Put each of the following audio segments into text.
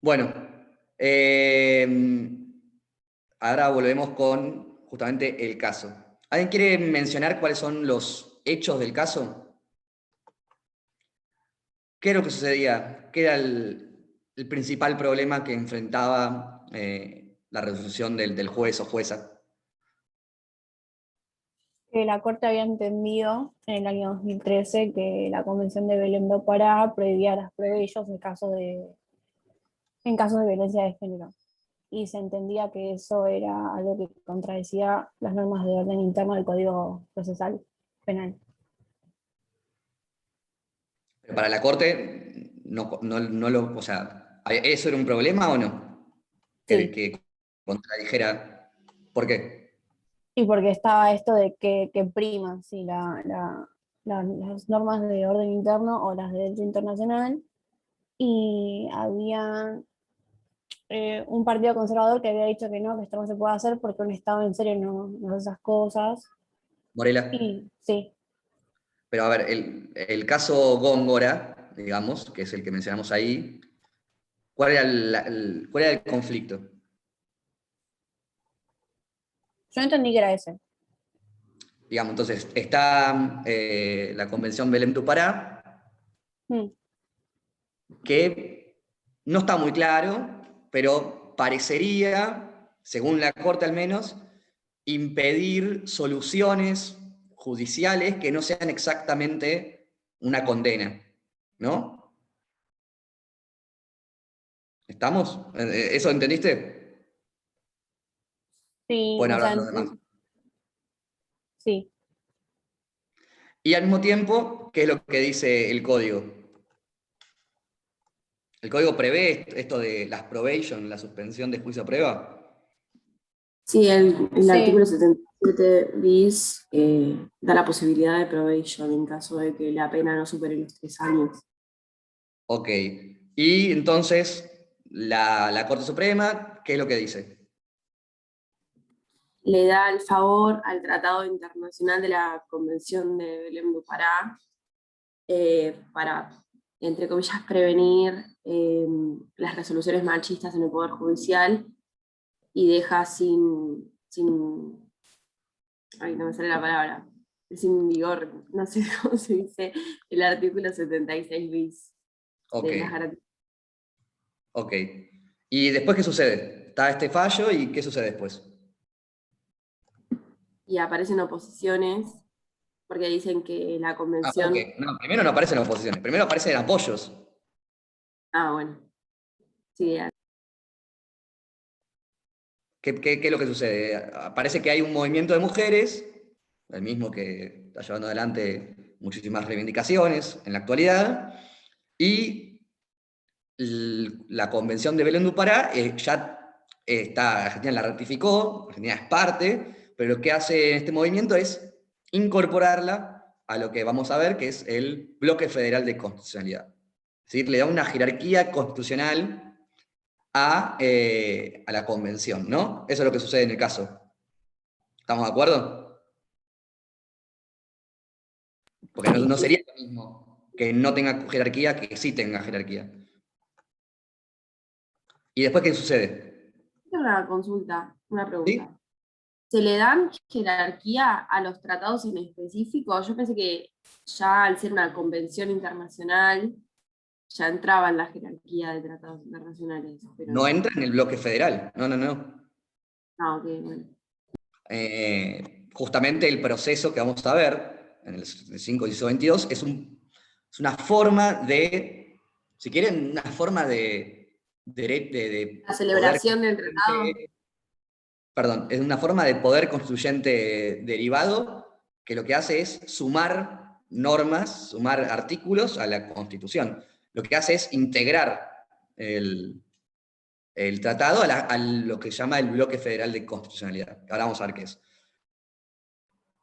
Bueno, eh, ahora volvemos con justamente el caso. ¿Alguien quiere mencionar cuáles son los hechos del caso? ¿Qué es lo que sucedía? ¿Qué era el principal problema que enfrentaba la resolución del juez o jueza? Que la Corte había entendido en el año 2013 que la Convención de Belém do Pará prohibía las prebellos en casos de violencia de género. Y se entendía que eso era algo que contradecía las normas de orden interno del Código Procesal Penal. Pero para la Corte, o sea, ¿eso era un problema o no? Sí, Que contradijera. ¿Por qué? y porque estaba esto de que priman sí, las normas de orden interno o las de derecho internacional, y había un partido conservador que había dicho que esto no se puede hacer porque un Estado en serio no hace esas cosas. Morela. Y sí, Pero a ver, el caso Góngora, digamos, que es el que mencionamos ahí, ¿cuál era cuál era el conflicto? yo entendí que era ese. Digamos, entonces, está la Convención Belém do Pará, Mm. que no está muy claro, pero parecería, según la Corte al menos, impedir soluciones judiciales que no sean exactamente una condena, ¿no? ¿Estamos? ¿Eso entendiste? Sí, Pueden o hablar sea, los demás. sí. Y al mismo tiempo, ¿qué es lo que dice el código? El código prevé esto de las probation, la suspensión de juicio a prueba. Sí, el artículo Sí, 77 bis da la posibilidad de probation en caso de que la pena no supere los 3 años. Ok. Y entonces, la Corte Suprema, ¿qué es lo que dice? Le da el favor al Tratado Internacional de la Convención de Belém do Pará para, entre comillas, prevenir las resoluciones machistas en el Poder Judicial y deja ay, no me sale la palabra, sin vigor, no sé cómo se dice, el artículo 76 bis Ok, de las garantías. ok. ¿Y después qué sucede? Está este fallo y ¿qué sucede después? Y aparecen oposiciones porque dicen que la Ah, ¿cómo convención, que? No, primero no aparecen oposiciones, primero aparecen apoyos. bueno, sí, ¿Qué es lo que sucede? Parece que hay un movimiento de mujeres, el mismo que está llevando adelante muchísimas reivindicaciones en la actualidad, y la Convención de Belén do Pará ya está, Argentina la ratificó, Argentina es parte, pero lo que hace este movimiento es incorporarla a lo que vamos a ver, que es el bloque federal de constitucionalidad. Es decir, le da una jerarquía constitucional a la convención, ¿no? Eso es lo que sucede en el caso. ¿Estamos de acuerdo? Porque no sería lo mismo que no tenga jerarquía que sí tenga jerarquía. ¿Y después qué sucede? tengo una consulta, una ¿Sí? pregunta. ¿Se le dan jerarquía a los tratados en específico? Yo pensé que ya al ser una convención internacional ya entraba en la jerarquía de tratados internacionales, pero No no. entra en el bloque federal. No, no, no. Ah, ok, bueno. Justamente el proceso que vamos a ver en el 5 y 22 es una forma de, si quieren, una forma de La poder celebración del tratado. constituyente, perdón, es una forma de poder constituyente derivado que lo que hace es sumar normas, sumar artículos a la Constitución. Lo que hace es integrar el, el tratado a lo que se llama el bloque federal de constitucionalidad. Ahora vamos a ver qué es.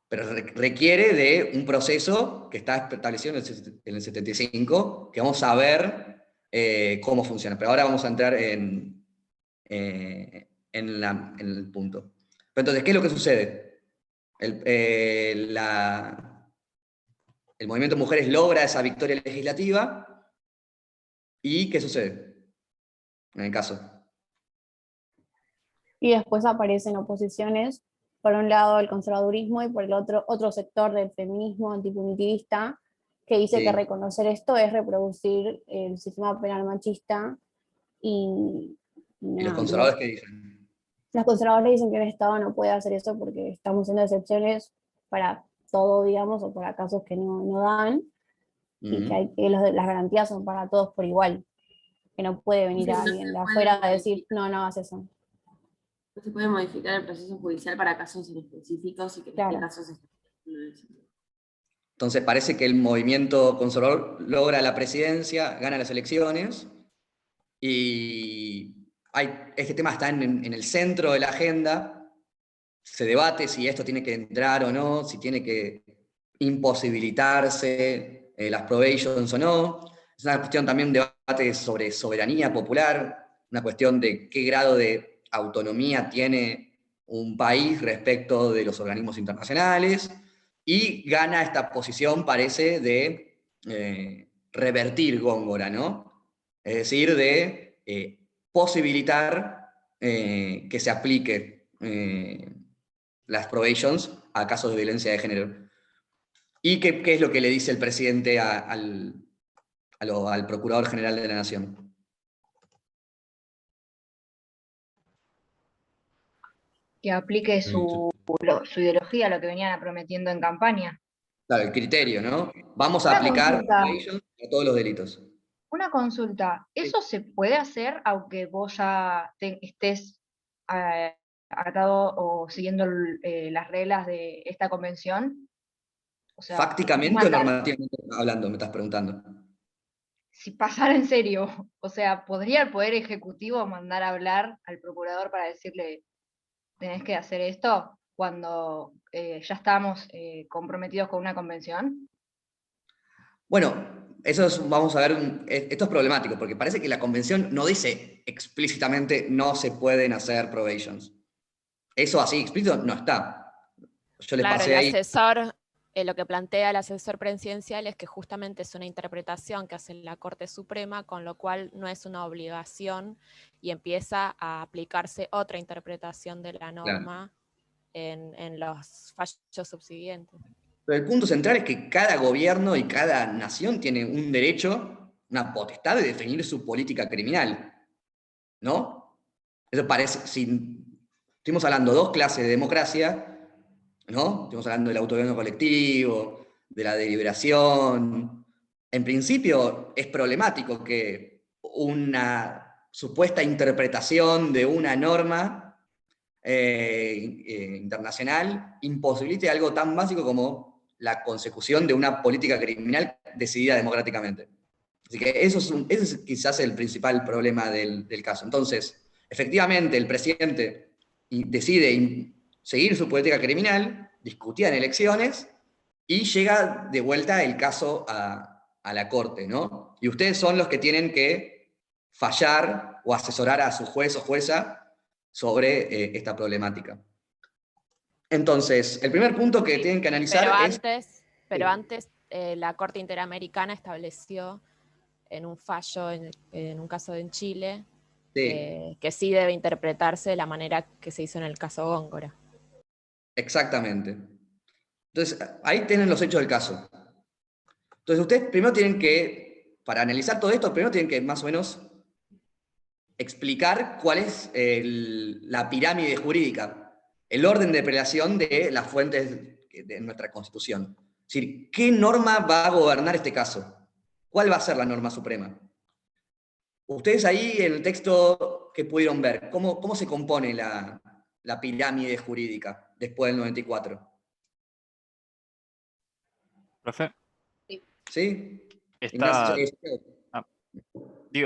Pero requiere de un proceso que está establecido en el 75, que vamos a ver cómo funciona. Pero ahora vamos a entrar en el punto. Pero entonces, ¿qué es lo que sucede? El movimiento de mujeres logra esa victoria legislativa y ¿qué sucede? en el caso. Y después aparecen oposiciones, por un lado el conservadurismo y por el otro sector del feminismo antipunitivista, que dice que Sí. reconocer esto es reproducir el sistema penal machista y ¿Y los nada, conservadores qué dicen? los conservadores dicen que el Estado no puede hacer eso porque estamos haciendo excepciones para todo, digamos, o para casos que no dan, y que, Ujú. las garantías son para todos por igual, que no puede venir Sí, no se alguien de puede afuera a decir, modificar, no, no hagas eso. no se puede modificar el proceso judicial para casos en específicos y que en este Claro. caso se está haciendo eso. Entonces parece que el movimiento conservador logra la presidencia, gana las elecciones, y este tema está en el centro de la agenda. Se debate si esto tiene que entrar o no, si tiene que imposibilitarse las probations o no. Es una cuestión también de debate sobre soberanía popular, una cuestión de qué grado de autonomía tiene un país respecto de los organismos internacionales, y gana esta posición, parece, de revertir Góngora, ¿no? Es decir, de posibilitar que se aplique las probations a casos de violencia de género. ¿Y qué es lo que le dice el presidente al Procurador General de la Nación? Que aplique su ideología, lo que venían prometiendo en campaña. Claro, el criterio, ¿no? Vamos a Una aplicar consulta, probations a todos los delitos. una consulta. ¿Eso se puede hacer aunque vos ya estés atado o siguiendo las reglas de esta convención? O sea, podés ¿Fácticamente o mandar, normativamente hablando, me estás preguntando? si pasara en serio, o sea, ¿podría el Poder Ejecutivo mandar a hablar al procurador para decirle, tenés que hacer esto cuando ya estamos comprometidos con una convención? Bueno, vamos a ver, esto es problemático, porque parece que la convención no dice explícitamente no se pueden hacer probations. Eso así explícito no está. Yo les Claro, pasé el ahí. asesor, lo que plantea el asesor presidencial es que justamente es una interpretación que hace la Corte Suprema, con lo cual no es una obligación y empieza a aplicarse otra interpretación de la Claro. norma en los fallos subsiguientes. Pero el punto central es que cada gobierno y cada nación tiene un derecho, una potestad de definir su política criminal, ¿no? Eso parece, si estuvimos hablando de dos clases de democracia, ¿no? Estuvimos hablando del autogobierno colectivo, de la deliberación. En principio es problemático que una supuesta interpretación de una norma internacional imposibilite algo tan básico como la consecución de una política criminal decidida democráticamente. Así que ese es quizás el principal problema del caso. Entonces, efectivamente, el presidente decide seguir su política criminal, discutida en elecciones, y llega de vuelta el caso a la Corte, ¿no? Y ustedes son los que tienen que fallar o asesorar a su juez o jueza sobre esta problemática. Entonces, el primer punto que tienen que analizar es... Pero antes la Corte Interamericana estableció en un fallo, en un caso en Chile, Sí, que sí debe interpretarse de la manera que se hizo en el caso Góngora. exactamente. Entonces, ahí tienen los hechos del caso. Entonces, ustedes primero tienen que, para analizar todo esto, primero tienen que más o menos explicar cuál es la pirámide jurídica, el orden de prelación de las fuentes de nuestra Constitución. Es decir, ¿qué norma va a gobernar este caso? ¿Cuál va a ser la norma suprema? Ustedes ahí en el texto que pudieron ver, ¿cómo se compone la pirámide jurídica después del 94? Profe, ¿Sí? Ignacio, está, ah,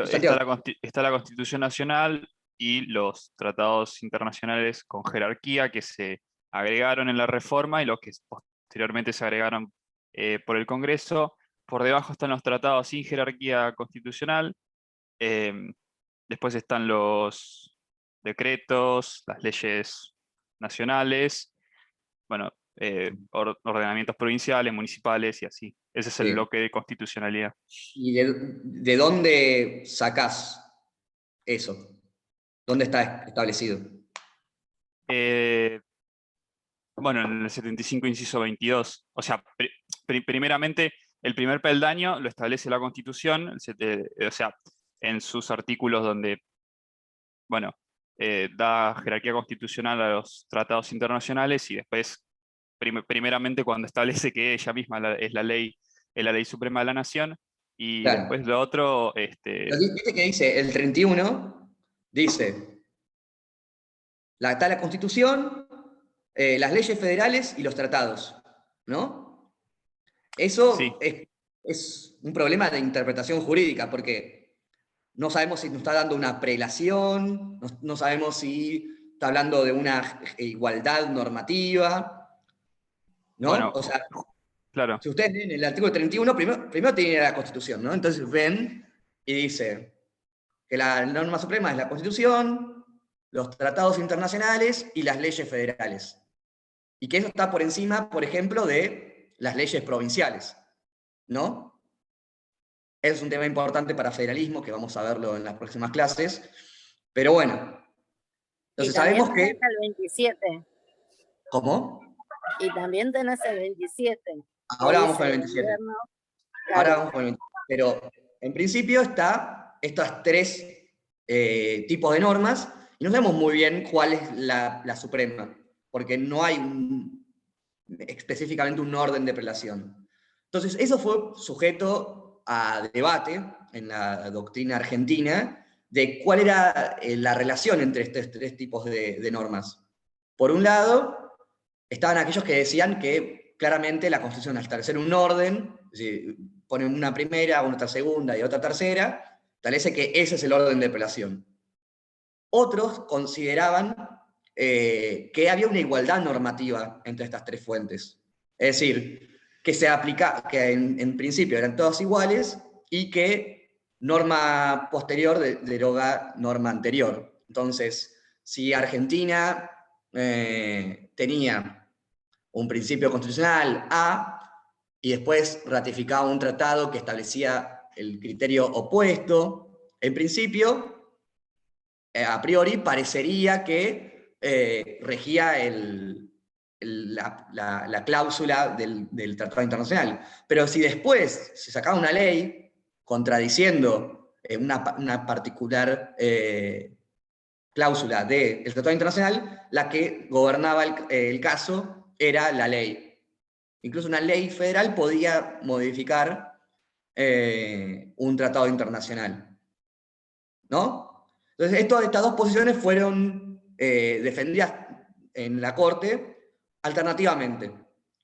Santiago. está la Constitución Nacional y los tratados internacionales con jerarquía que se agregaron en la reforma y los que posteriormente se agregaron por el Congreso. Por debajo están los tratados sin jerarquía constitucional. Después están los decretos, las leyes nacionales, bueno, ordenamientos provinciales, municipales y así. Ese es el Sí. bloque de constitucionalidad. ¿Y de dónde sacás eso? ¿Dónde está establecido? Bueno, en el 75, inciso 22. O sea, primeramente, el primer peldaño lo establece la Constitución, o sea, en sus artículos donde, bueno, da jerarquía constitucional a los tratados internacionales, y después, primeramente, cuando establece que ella misma es la ley suprema de la nación, y Claro. después lo otro, Pero ¿viste que dice? El 31 dice, está la Constitución, las leyes federales y los tratados, ¿no? Eso sí. es un problema de interpretación jurídica, porque no sabemos si nos está dando una prelación, no sabemos si está hablando de una igualdad normativa, ¿no? Bueno, O sea, claro. si ustedes leen el artículo 31, primero tiene la Constitución, ¿no? Entonces ven y dice que la norma suprema es la Constitución, los tratados internacionales y las leyes federales. Y que eso está por encima, por ejemplo, de las leyes provinciales, ¿no? Es un tema importante para federalismo, que vamos a verlo en las próximas clases. Pero bueno, entonces sabemos que... El 27. ¿Cómo? Y también tenés el 27. Ahora vamos con el 27. Ahora vamos con el 27. Pero en principio está estas tres tipos de normas, y no sabemos muy bien cuál es la suprema, porque no hay específicamente un orden de prelación. Entonces, eso fue sujeto a debate en la doctrina argentina de cuál era la relación entre estos tres tipos de normas. Por un lado, estaban aquellos que decían que claramente la Constitución, al establecer un orden, es decir, ponen una primera, otra segunda y otra tercera, establece que ese es el orden de prelación. Otros consideraban que había una igualdad normativa entre estas tres fuentes. Es decir, que se aplica, que en principio eran todas iguales y que norma posterior deroga norma anterior. Entonces, si Argentina tenía un principio constitucional A y después ratificaba un tratado que establecía el criterio opuesto, en principio, a priori parecería que regía la cláusula del Tratado Internacional. Pero si después se sacaba una ley contradiciendo una particular cláusula del Tratado Internacional, la que gobernaba el caso era la ley. Incluso una ley federal podía modificar un tratado internacional, ¿no? Entonces, estas dos posiciones fueron defendidas en la Corte alternativamente.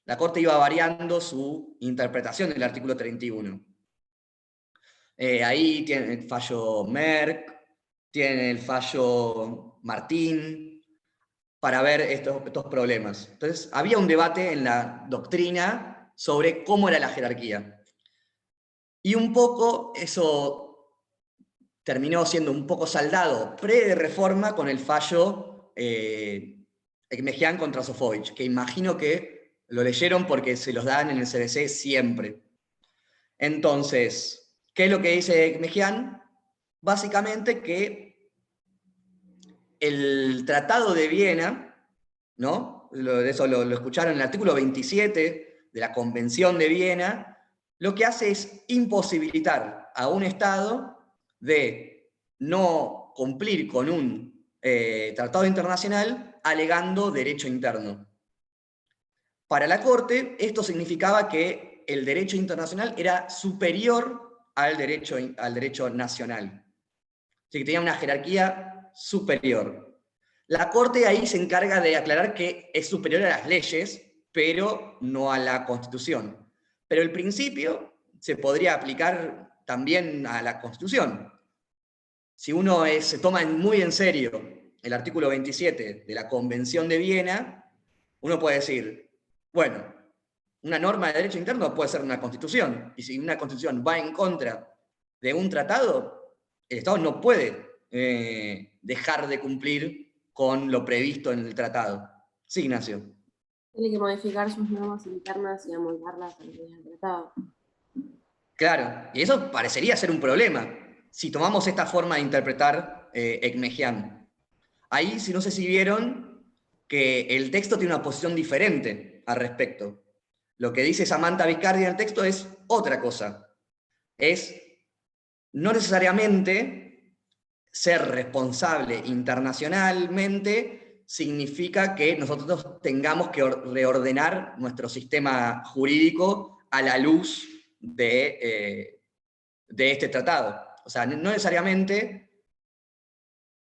La Corte iba variando su interpretación del artículo 31. Ahí tiene el fallo Merck, tiene el fallo Martín, para ver estos problemas. Entonces, había un debate en la doctrina sobre cómo era la jerarquía. Y un poco eso terminó siendo un poco saldado pre-reforma con el fallo Ekmejian contra Sofovich, que imagino que lo leyeron porque se los dan en el CBC siempre. Entonces, ¿qué es lo que dice Ekmejian? Básicamente que el Tratado de Viena, ¿no? Eso lo escucharon en el artículo 27 de la Convención de Viena, lo que hace es imposibilitar a un Estado de no cumplir con un tratado internacional alegando derecho interno. Para la Corte, esto significaba que el derecho internacional era superior al derecho nacional. Así que tenía una jerarquía superior. La Corte ahí se encarga de aclarar que es superior a las leyes, pero no a la Constitución. Pero el principio se podría aplicar también a la Constitución. Si uno se toma muy en serio el artículo 27 de la Convención de Viena, uno puede decir, bueno, una norma de derecho interno puede ser una Constitución, y si una Constitución va en contra de un tratado, el Estado no puede dejar de cumplir con lo previsto en el tratado. Sí, Ignacio. Tiene que modificar sus normas internas y amoldarlas a las leyes del tratado. Claro, y eso parecería ser un problema si tomamos esta forma de interpretar Ekmejian. Ahí, no sé si vieron que el texto tiene una posición diferente al respecto. Lo que dice Samantha Viscardi en el texto es otra cosa. Es no necesariamente ser responsable internacionalmente significa que nosotros tengamos que reordenar nuestro sistema jurídico a la luz de este tratado. O sea, no necesariamente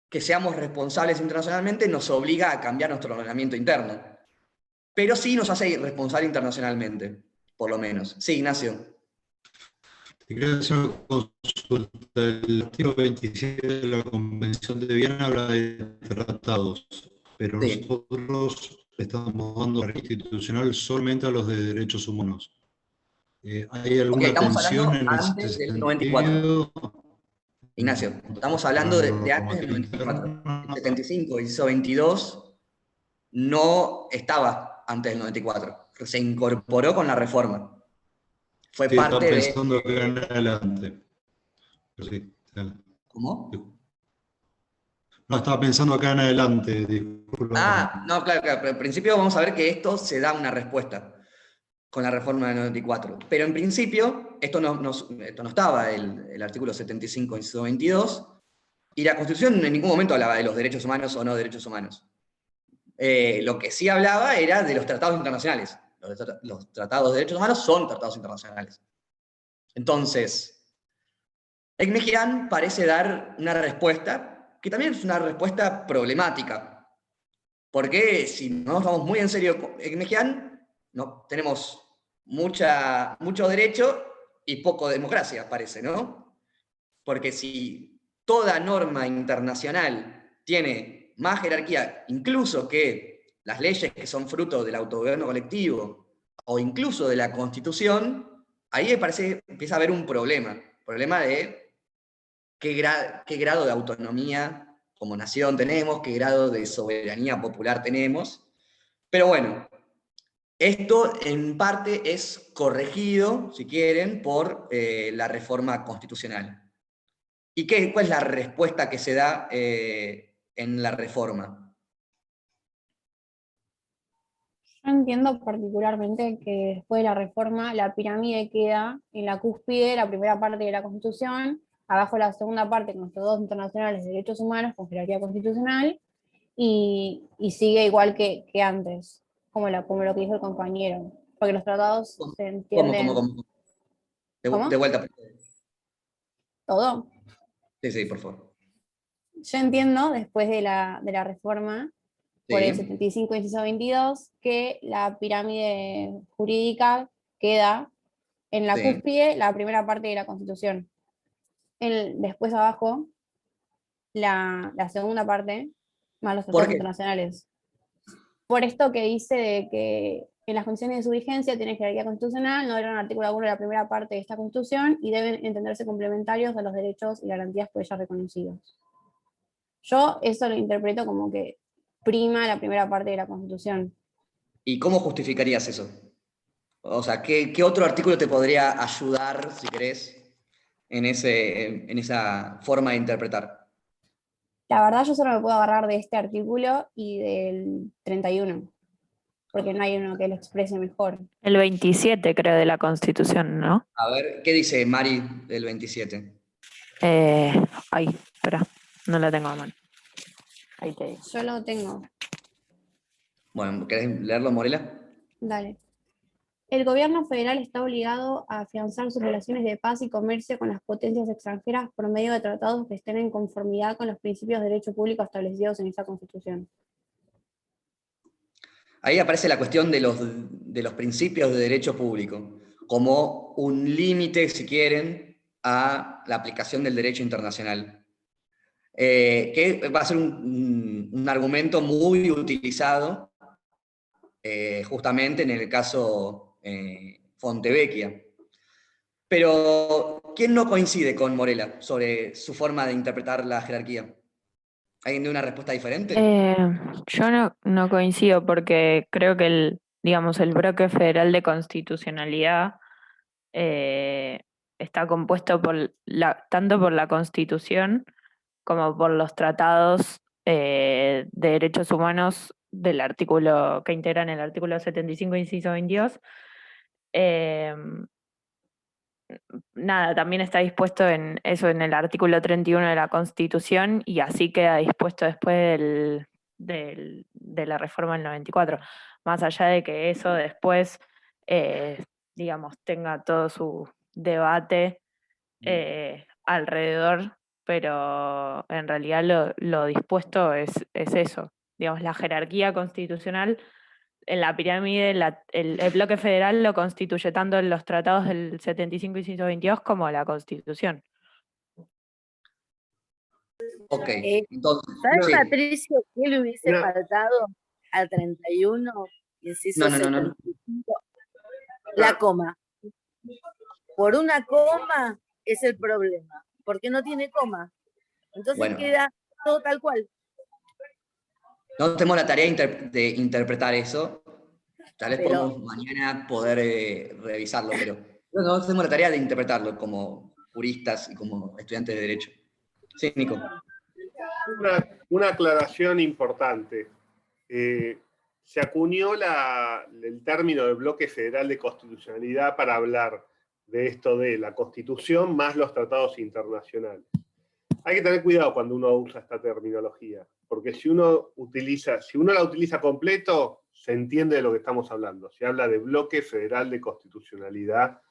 que seamos responsables internacionalmente nos obliga a cambiar nuestro ordenamiento interno, pero sí nos hace responsable internacionalmente, por lo menos. Sí, Ignacio. Te quería hacer una consulta. El artículo 27 de la Convención de Viena habla de tratados, pero Sí. nosotros estamos dando la institucional solamente a los de derechos humanos. ¿Hay alguna estamos tensión hablando en ese antes del sentido? 94. Ignacio, estamos hablando de antes del Normativa 94. interna. El 75, inciso 22, no estaba antes del 94. Se incorporó con la reforma. Fue Sí, estaba parte de... pensando acá en adelante. Pero sí, dale. ¿Cómo? No, estaba pensando acá en adelante, disculpa. No, claro, claro. Pero en principio vamos a ver que esto se da una respuesta con la reforma del 94. Pero en principio, esto no estaba, el artículo 75, inciso 22, y la Constitución en ningún momento hablaba de los derechos humanos o no derechos humanos. Lo que sí hablaba era de los tratados internacionales. Los tratados de derechos humanos son tratados internacionales. Entonces, Ekmejian parece dar una respuesta que también es una respuesta problemática. Porque si no nos vamos muy en serio con Ekmejian, no, tenemos mucho derecho y poco democracia, parece, ¿no? Porque si toda norma internacional tiene más jerarquía, incluso que las leyes que son fruto del autogobierno colectivo o incluso de la Constitución, ahí me parece que empieza a haber un problema de qué grado de autonomía como nación tenemos, qué grado de soberanía popular tenemos. Pero bueno, esto en parte es corregido, si quieren, por la reforma constitucional. ¿Y cuál es la respuesta que se da en la reforma? Yo entiendo particularmente que después de la reforma la pirámide queda en la cúspide, la primera parte de la Constitución, abajo la segunda parte con los tratados internacionales de derechos humanos con jerarquía constitucional, y sigue igual que antes, como lo que dijo el compañero, porque los tratados se entienden... ¿Cómo? ¿Cómo? De vuelta. ¿Todo? Sí, por favor. Yo entiendo, después de la reforma, por el Sí, 75, inciso 22, que la pirámide jurídica queda en la sí. cúspide, la primera parte de la Constitución. Después abajo, la segunda parte, más los ¿Por tratados qué? internacionales. Por esto que dice de que en las condiciones de su vigencia tiene jerarquía constitucional, no era un artículo alguno de la primera parte de esta Constitución y deben entenderse complementarios a los derechos y garantías por ella reconocidos. Yo eso lo interpreto como que prima la primera parte de la Constitución. ¿Y cómo justificarías eso? O sea, ¿qué otro artículo te podría ayudar, si querés, en esa forma de interpretar? La verdad yo solo me puedo agarrar de este artículo y del 31, porque no hay uno que lo exprese mejor. El 27 creo de la Constitución, ¿no? A ver, ¿qué dice Mari del 27? Ay, espera, no la tengo a mano. Ahí te digo. Yo lo tengo. Bueno, ¿querés leerlo, Morela? Dale. El gobierno federal está obligado a afianzar sus relaciones de paz y comercio con las potencias extranjeras por medio de tratados que estén en conformidad con los principios de derecho público establecidos en esa Constitución. Ahí aparece la cuestión de los principios de derecho público, como un límite, si quieren, a la aplicación del derecho internacional. Que va a ser un argumento muy utilizado justamente en el caso Fontevecchia. Pero, ¿quién no coincide con Morela sobre su forma de interpretar la jerarquía? ¿Alguien de una respuesta diferente? Yo no coincido porque creo que el bloque federal de constitucionalidad está compuesto tanto por la Constitución como por los tratados de derechos humanos del artículo que integran el artículo 75, inciso 22. Nada, también está dispuesto en eso en el artículo 31 de la Constitución, y así queda dispuesto después de la reforma del 94. Más allá de que eso después, digamos, tenga todo su debate alrededor, pero en realidad lo dispuesto es eso. Digamos, la jerarquía constitucional en la pirámide, el bloque federal lo constituye tanto los tratados del 75 y 122 como la Constitución. Ok, entonces, ¿Sabes, sí. Patricio, qué le hubiese faltado al 31, inciso No. 75? La coma. Por una coma es el problema, porque no tiene coma. Entonces Bueno. queda todo tal cual. No tenemos la tarea de interpretar eso. Tal vez Pero- podemos mañana poder revisarlo, pero no tenemos la tarea de interpretarlo como juristas y como estudiantes de Derecho. Sí, Nico. Una aclaración importante. Se acuñó el término de bloque federal de constitucionalidad para hablar de esto de la Constitución más los tratados internacionales. Hay que tener cuidado cuando uno usa esta terminología, porque si uno la utiliza completo, se entiende de lo que estamos hablando. Se habla de bloque federal de constitucionalidad.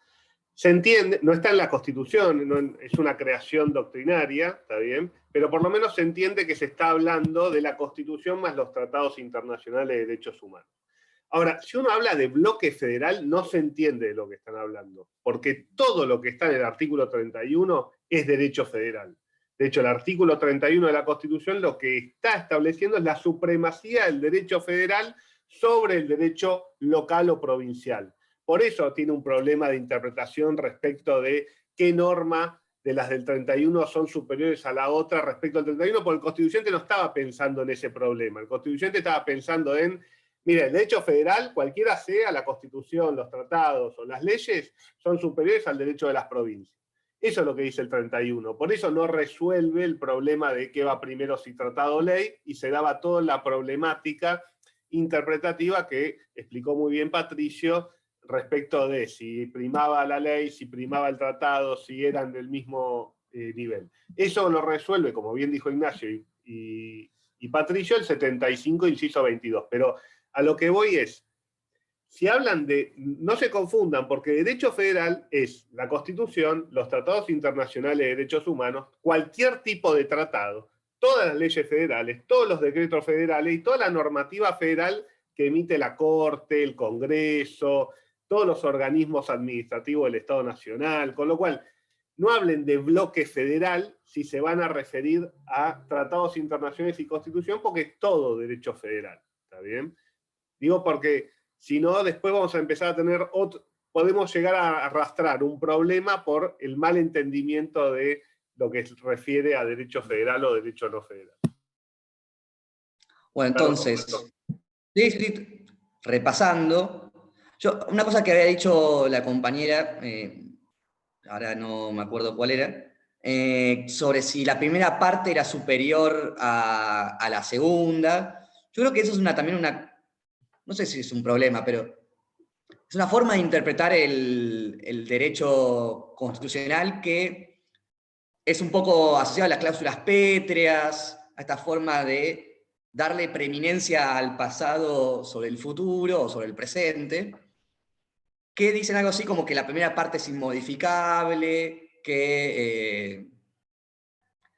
Se entiende, no está en la Constitución, es una creación doctrinaria, está bien, pero por lo menos se entiende que se está hablando de la Constitución más los tratados internacionales de derechos humanos. Ahora, si uno habla de bloque federal, no se entiende de lo que están hablando, porque todo lo que está en el artículo 31 es derecho federal. De hecho, el artículo 31 de la Constitución lo que está estableciendo es la supremacía del derecho federal sobre el derecho local o provincial. Por eso tiene un problema de interpretación respecto de qué norma de las del 31 son superiores a la otra respecto al 31, porque el constituyente no estaba pensando en ese problema. El constituyente estaba pensando en, mira, el derecho federal, cualquiera sea la Constitución, los tratados o las leyes, son superiores al derecho de las provincias. Eso es lo que dice el 31. Por eso no resuelve el problema de qué va primero, si tratado o ley, y se daba toda la problemática interpretativa que explicó muy bien Patricio respecto de si primaba la ley, si primaba el tratado, si eran del mismo nivel. Eso lo resuelve, como bien dijo Ignacio y Patricio, el 75, inciso 22. Pero a lo que voy es, si hablan de, no se confundan, porque derecho federal es la Constitución, los tratados internacionales de derechos humanos, cualquier tipo de tratado, todas las leyes federales, todos los decretos federales y toda la normativa federal que emite la Corte, el Congreso, todos los organismos administrativos del Estado Nacional, con lo cual no hablen de bloque federal si se van a referir a tratados internacionales y Constitución, porque es todo derecho federal, ¿está bien? Digo porque si no, después vamos a empezar a tener podemos llegar a arrastrar un problema por el mal entendimiento de lo que se refiere a derecho federal o derecho no federal. Bueno, entonces, sí, repasando, una cosa que había dicho la compañera, ahora no me acuerdo cuál era, sobre si la primera parte era superior a la segunda. Yo creo que eso es también una, no sé si es un problema, pero es una forma de interpretar el derecho constitucional que es un poco asociado a las cláusulas pétreas, a esta forma de darle preeminencia al pasado sobre el futuro o sobre el presente, que dicen algo así como que la primera parte es inmodificable, que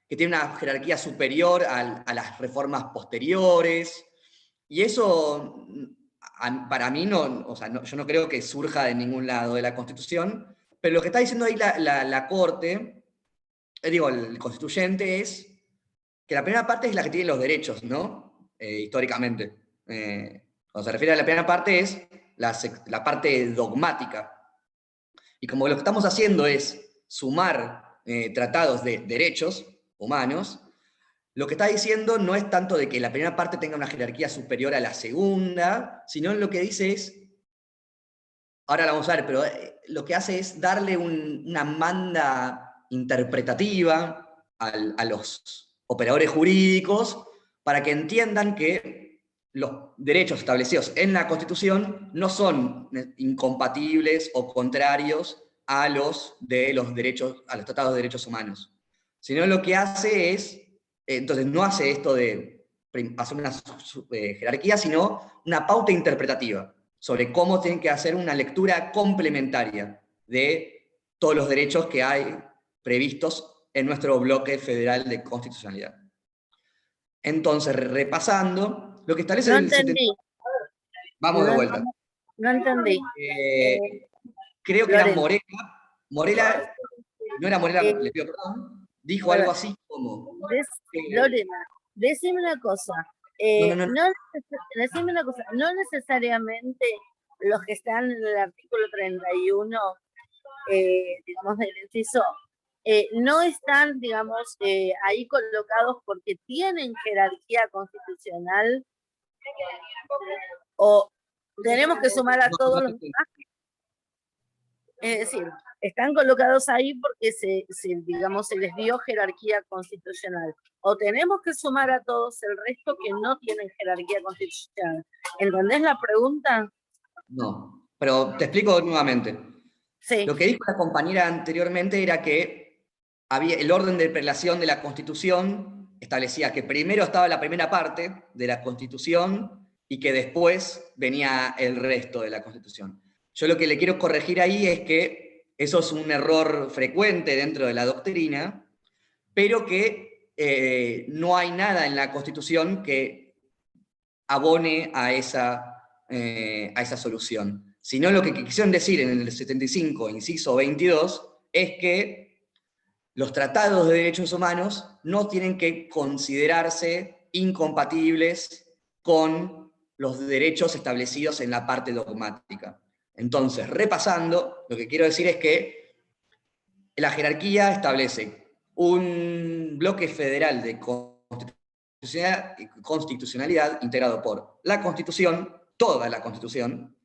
tiene una jerarquía superior a las reformas posteriores, y eso para mí no, o sea, yo no creo que surja de ningún lado de la Constitución, pero lo que está diciendo ahí la Corte, el constituyente, es que la primera parte es la que tiene los derechos, ¿no? Históricamente. Cuando se refiere a la primera parte es la parte dogmática. Y como lo que estamos haciendo es sumar tratados de derechos humanos, lo que está diciendo no es tanto de que la primera parte tenga una jerarquía superior a la segunda, sino lo que dice es, ahora la vamos a ver, pero lo que hace es darle una manda interpretativa a los operadores jurídicos, para que entiendan que los derechos establecidos en la Constitución no son incompatibles o contrarios a los tratados de derechos humanos, sino lo que hace es, entonces no hace esto de hacer una jerarquía, sino una pauta interpretativa sobre cómo tienen que hacer una lectura complementaria de todos los derechos que hay previstos en nuestro bloque federal de constitucionalidad. Entonces, repasando, lo que establece No el entendí. Vamos de vuelta. No entendí. Creo que era Lorena. Morela, no era Morela, Eh, le pido perdón, dijo bueno, algo así como... Lorena, decime una cosa. Decime una cosa, no necesariamente los que están en el artículo 31, digamos, del inciso, no están, digamos, ahí colocados porque tienen jerarquía constitucional, o tenemos que sumar a todos los demás. Es decir, están colocados ahí porque digamos, se les dio jerarquía constitucional. O tenemos que sumar a todos el resto que no tienen jerarquía constitucional. ¿Entendés la pregunta? No, pero te explico nuevamente. Sí. Lo que dijo la compañera anteriormente era que el orden de prelación de la Constitución establecía que primero estaba la primera parte de la Constitución y que después venía el resto de la Constitución. Yo lo que le quiero corregir ahí es que eso es un error frecuente dentro de la doctrina, pero que no hay nada en la Constitución que abone a esa solución. Sino lo que quisieron decir en el 75, inciso 22, es que los tratados de derechos humanos no tienen que considerarse incompatibles con los derechos establecidos en la parte dogmática. Entonces, repasando, lo que quiero decir es que la jerarquía establece un bloque federal de constitucionalidad integrado por la Constitución, toda la Constitución,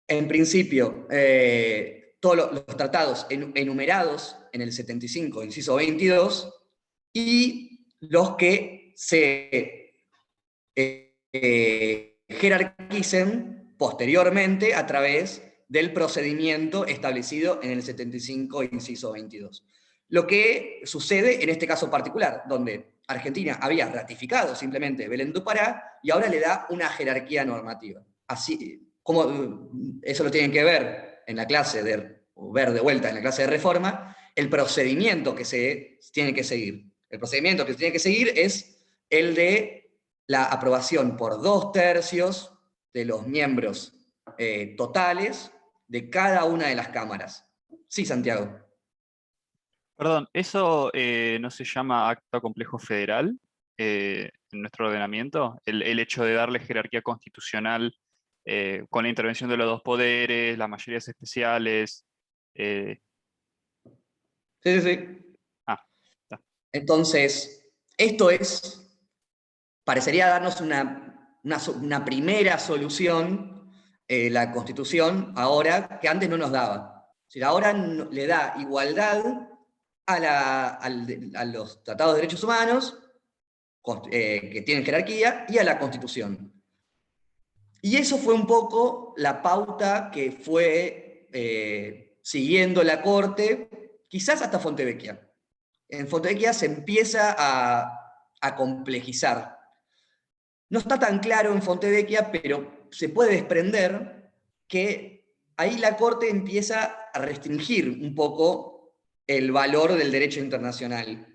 en principio, todos los tratados enumerados en el 75, inciso 22, y los que se jerarquicen posteriormente a través del procedimiento establecido en el 75, inciso 22. Lo que sucede en este caso particular, donde Argentina había ratificado simplemente Belém do Pará y ahora le da una jerarquía normativa. Así, como eso lo tienen que ver en la clase ver de vuelta en la clase de reforma, el procedimiento que se tiene que seguir. El procedimiento que se tiene que seguir es el de la aprobación por 2/3 de los miembros totales de cada una de las cámaras. Sí, Santiago. Perdón, ¿eso no se llama acto complejo federal en nuestro ordenamiento? El hecho de darle jerarquía constitucional con la intervención de los dos poderes, las mayorías especiales. Sí. Entonces, esto parecería darnos una primera solución, la Constitución, ahora, que antes no nos daba. O sea, ahora le da igualdad a los tratados de derechos humanos, que tienen jerarquía, y a la Constitución. Y eso fue un poco la pauta que fue siguiendo la Corte, quizás hasta Fontevecchia. En Fontevecchia se empieza a complejizar. No está tan claro en Fontevecchia, pero se puede desprender que ahí la Corte empieza a restringir un poco el valor del derecho internacional,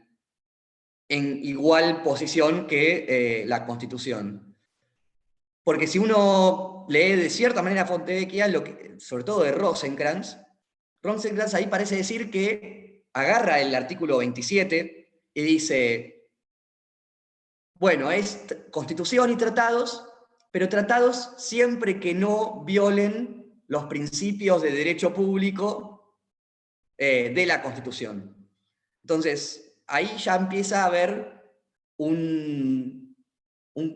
en igual posición que la Constitución. Porque si uno lee de cierta manera Fontevecchia, sobre todo de Rosenkrantz ahí parece decir que agarra el artículo 27 y dice, bueno, es Constitución y tratados, pero tratados siempre que no violen los principios de derecho público de la Constitución. Entonces, ahí ya empieza a haber un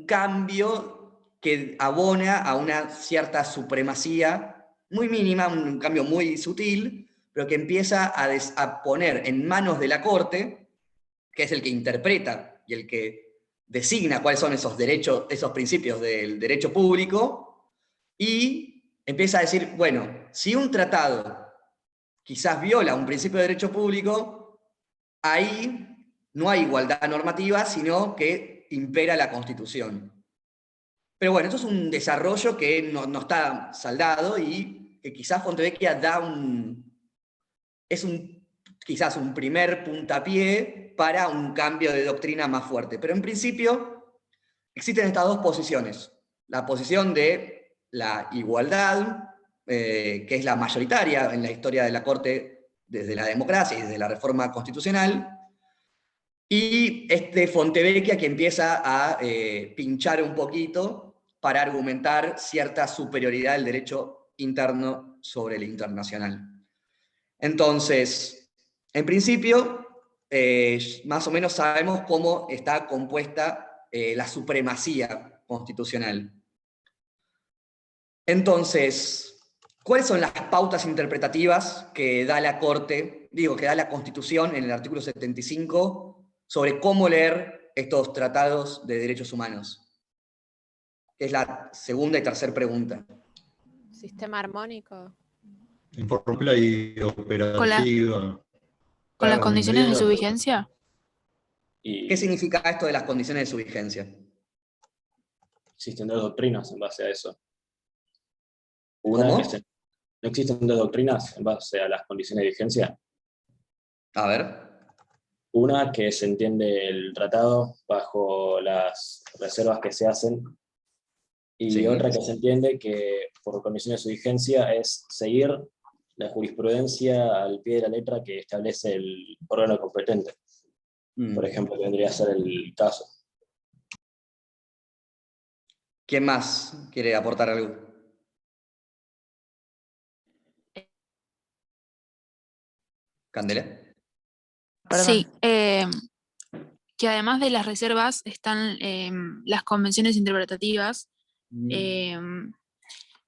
cambio que abona a una cierta supremacía muy mínima, un cambio muy sutil, pero que empieza a poner en manos de la Corte, que es el que interpreta y el que designa cuáles son esos derechos, esos principios del derecho público, y empieza a decir, bueno, si un tratado quizás viola un principio de derecho público, ahí no hay igualdad normativa, sino que impera la Constitución. Pero bueno, esto es un desarrollo que no está saldado y que quizás Fontevecchia quizás un primer puntapié para un cambio de doctrina más fuerte. Pero en principio existen estas dos posiciones. La posición de la igualdad, que es la mayoritaria en la historia de la Corte desde la democracia y desde la reforma constitucional, y Fontevecchia que empieza a pinchar un poquito para argumentar cierta superioridad del derecho interno sobre el internacional. Entonces, en principio, más o menos sabemos cómo está compuesta la supremacía constitucional. Entonces, ¿cuáles son las pautas interpretativas que da la Corte, que da la Constitución en el artículo 75 sobre cómo leer estos tratados de derechos humanos? Es la segunda y tercera pregunta. Sistema armónico. Informal y operativa. ¿Con las condiciones de su vigencia? ¿Qué significa esto de las condiciones de su vigencia? Existen dos doctrinas en base a eso. ¿Cómo? ¿No existen dos doctrinas en base a las condiciones de vigencia? A ver. Una que se entiende el tratado bajo las reservas que se hacen, y Sí. otra que se entiende que por condiciones de su vigencia es seguir la jurisprudencia al pie de la letra que establece el órgano competente. Por ejemplo, vendría a ser el caso. ¿Quién más quiere aportar algo? ¿Candela? Sí, que además de las reservas están las convenciones interpretativas,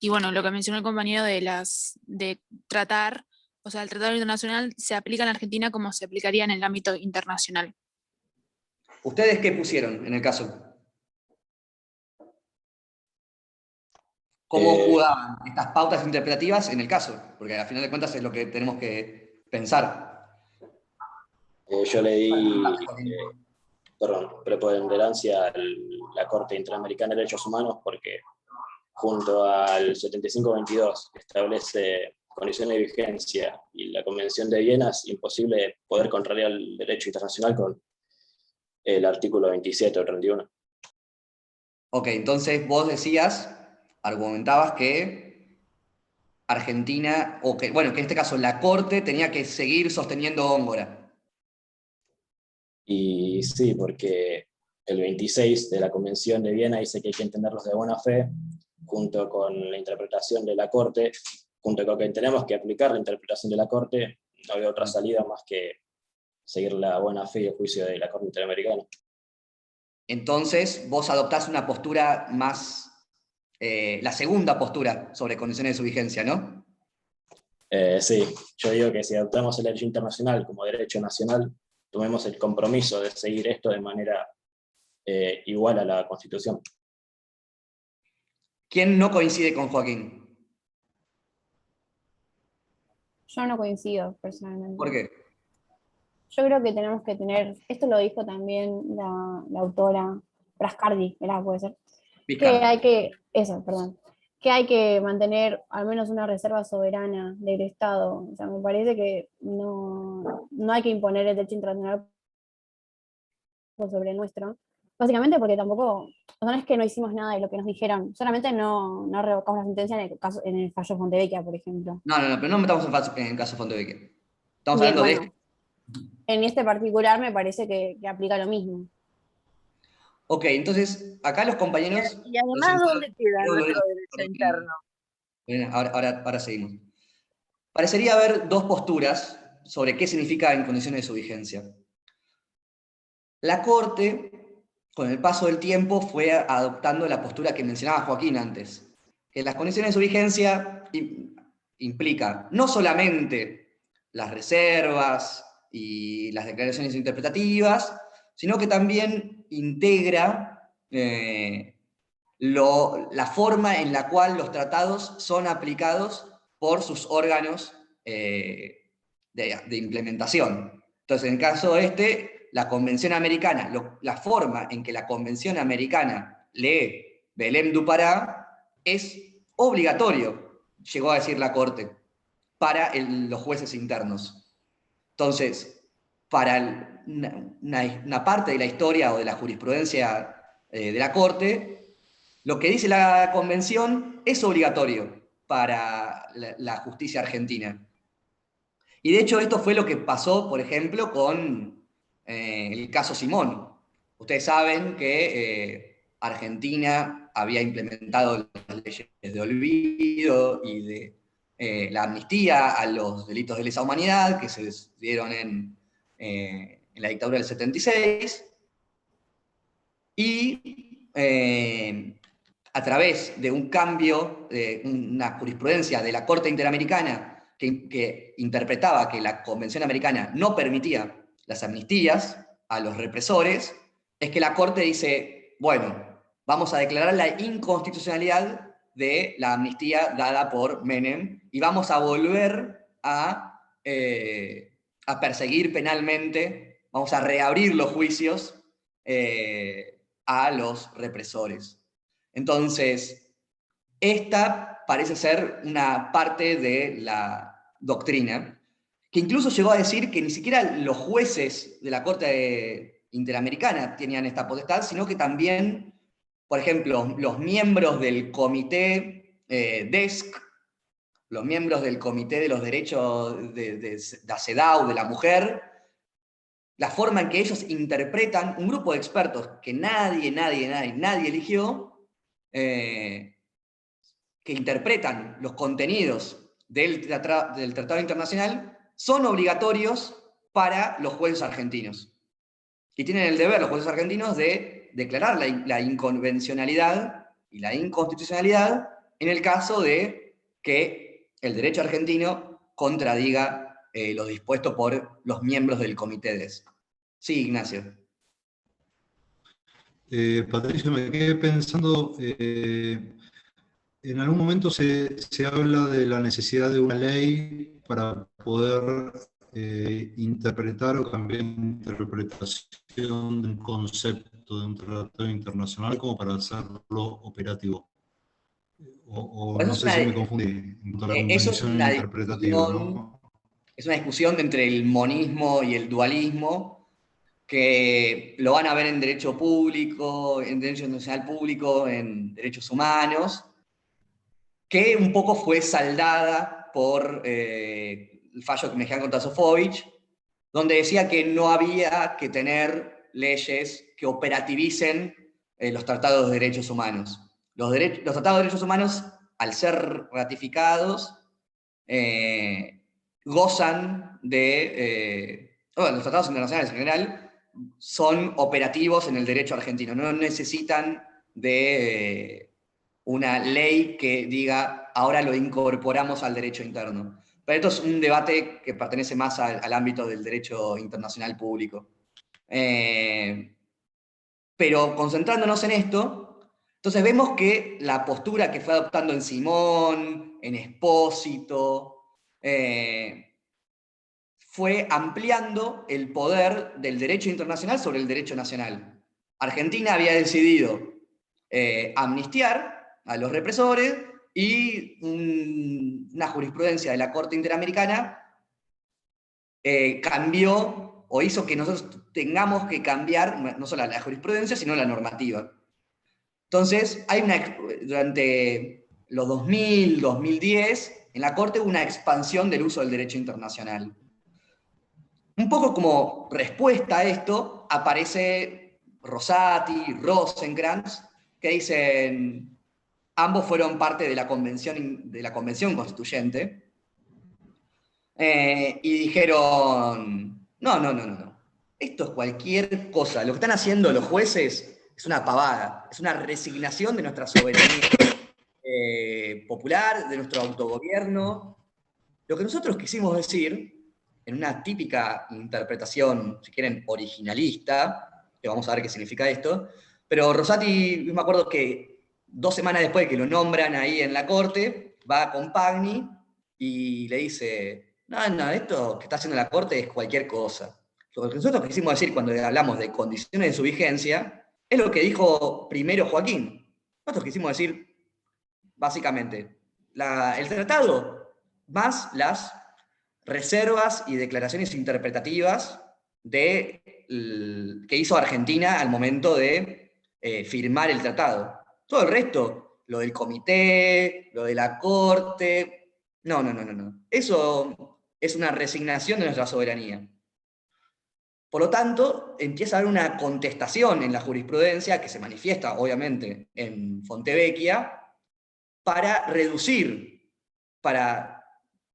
y bueno, lo que mencionó el compañero de tratar, o sea, el Tratado Internacional se aplica en Argentina como se aplicaría en el ámbito internacional. ¿Ustedes qué pusieron en el caso? ¿Cómo jugaban estas pautas interpretativas en el caso? Porque al final de cuentas es lo que tenemos que pensar. Yo le di preponderancia a la Corte Interamericana de Derechos Humanos porque junto al 75-22 que establece condiciones de vigencia y la Convención de Viena es imposible poder contrariar el derecho internacional con el artículo 27 o 31. Ok, entonces vos argumentabas que Argentina, que en este caso la Corte tenía que seguir sosteniendo Góngora. Y sí, porque el 26 de la Convención de Viena dice que hay que entenderlos de buena fe, junto con la interpretación de la Corte, junto con que tenemos que aplicar la interpretación de la Corte, no había otra salida más que seguir la buena fe y el juicio de la Corte Interamericana. Entonces, vos adoptás una postura más, la segunda postura sobre condiciones de su vigencia, ¿no? Sí, yo digo que si adoptamos el derecho internacional como derecho nacional, tomemos el compromiso de seguir esto de manera igual a la Constitución. ¿Quién no coincide con Joaquín? Yo no coincido personalmente. ¿Por qué? Yo creo que tenemos que tener, esto lo dijo también la autora Frascardi, puede ser, que hay que mantener al menos una reserva soberana del Estado. O sea, me parece que no hay que imponer el derecho internacional sobre el nuestro, básicamente porque tampoco, no es que no hicimos nada de lo que nos dijeron, solamente no revocamos la sentencia en el fallo Fontevecchia, por ejemplo. No, pero no metamos en el caso Fontevecchia. Estamos Bien, hablando de... En este particular me parece que aplica lo mismo. Ok, entonces, acá los compañeros... Y además, ¿dónde queda nuestro derecho interno? Ahora seguimos. Parecería haber dos posturas sobre qué significa en condiciones de su vigencia. La Corte, con el paso del tiempo, fue adoptando la postura que mencionaba Joaquín antes, que las condiciones de su vigencia implica no solamente las reservas y las declaraciones interpretativas, sino que también integra la forma en la cual los tratados son aplicados por sus órganos de implementación. Entonces, en el caso la Convención Americana, la forma en que la Convención Americana lee Belém do Pará es obligatorio, llegó a decir la Corte, para los jueces internos. Entonces, para una parte de la historia o de la jurisprudencia de la Corte, lo que dice la Convención es obligatorio para la justicia argentina. Y de hecho esto fue lo que pasó, por ejemplo, con el caso Simón. Ustedes saben que Argentina había implementado las leyes de olvido y de la amnistía a los delitos de lesa humanidad que se dieron en la dictadura del 76, y a través de un cambio, de una jurisprudencia de la Corte Interamericana que interpretaba que la Convención Americana no permitía las amnistías a los represores, es que la Corte dice, bueno, vamos a declarar la inconstitucionalidad de la amnistía dada por Menem y vamos a volver a perseguir penalmente, vamos a reabrir los juicios a los represores. Entonces, esta parece ser una parte de la doctrina, que incluso llegó a decir que ni siquiera los jueces de la Corte Interamericana tenían esta potestad, sino que también, por ejemplo, los miembros del comité DESC, los miembros del Comité de los Derechos de la CEDAW, de la mujer, la forma en que ellos interpretan, un grupo de expertos que nadie eligió, que interpretan los contenidos del Tratado Internacional, son obligatorios para los jueces argentinos. Y tienen el deber los jueces argentinos de declarar la inconvencionalidad y la inconstitucionalidad en el caso de que el derecho argentino contradiga lo dispuesto por los miembros del comité DESC. Sí, Ignacio. Patricio, me quedé pensando, en algún momento se habla de la necesidad de una ley para poder interpretar o cambiar la interpretación de un concepto de un tratado internacional como para hacerlo operativo. O no sé si me confundí en cuanto a la convención interpretativa, ¿no? Es una discusión entre el monismo y el dualismo, que lo van a ver en derecho público, en derecho internacional público, en derechos humanos, que un poco fue saldada por el fallo que mexicano contra Sofovich, donde decía que no había que tener leyes que operativicen los tratados de derechos humanos. Los tratados de derechos humanos, al ser ratificados, gozan de... los tratados internacionales en general son operativos en el derecho argentino, no necesitan de una ley que diga, ahora lo incorporamos al derecho interno. Pero esto es un debate que pertenece más al ámbito del derecho internacional público. Pero concentrándonos en esto, entonces vemos que la postura que fue adoptando en Simón, en Espósito, fue ampliando el poder del derecho internacional sobre el derecho nacional. Argentina había decidido amnistiar a los represores y una jurisprudencia de la Corte Interamericana cambió o hizo que nosotros tengamos que cambiar no solo la jurisprudencia, sino la normativa. Entonces, durante los 2000, 2010, en la Corte hubo una expansión del uso del derecho internacional. Un poco como respuesta a esto, aparece Rosati, Rosenkrantz, que dicen, ambos fueron parte de la Convención Constituyente, y dijeron, no, esto es cualquier cosa, lo que están haciendo los jueces es una pavada, es una resignación de nuestra soberanía popular, de nuestro autogobierno. Lo que nosotros quisimos decir, en una típica interpretación, si quieren, originalista, que vamos a ver qué significa esto, pero Rosati, me acuerdo que 2 semanas después de que lo nombran ahí en la corte, va con Pagni y le dice, no, esto que está haciendo la corte es cualquier cosa. Lo que nosotros quisimos decir cuando hablamos de condiciones de su vigencia, es lo que dijo primero Joaquín. Nosotros quisimos decir, básicamente, el tratado más las reservas y declaraciones interpretativas que hizo Argentina al momento de firmar el tratado. Todo el resto, lo del comité, lo de la corte, no. Eso es una resignación de nuestra soberanía. Por lo tanto, empieza a haber una contestación en la jurisprudencia que se manifiesta, obviamente, en Fontevecchia, para reducir, para,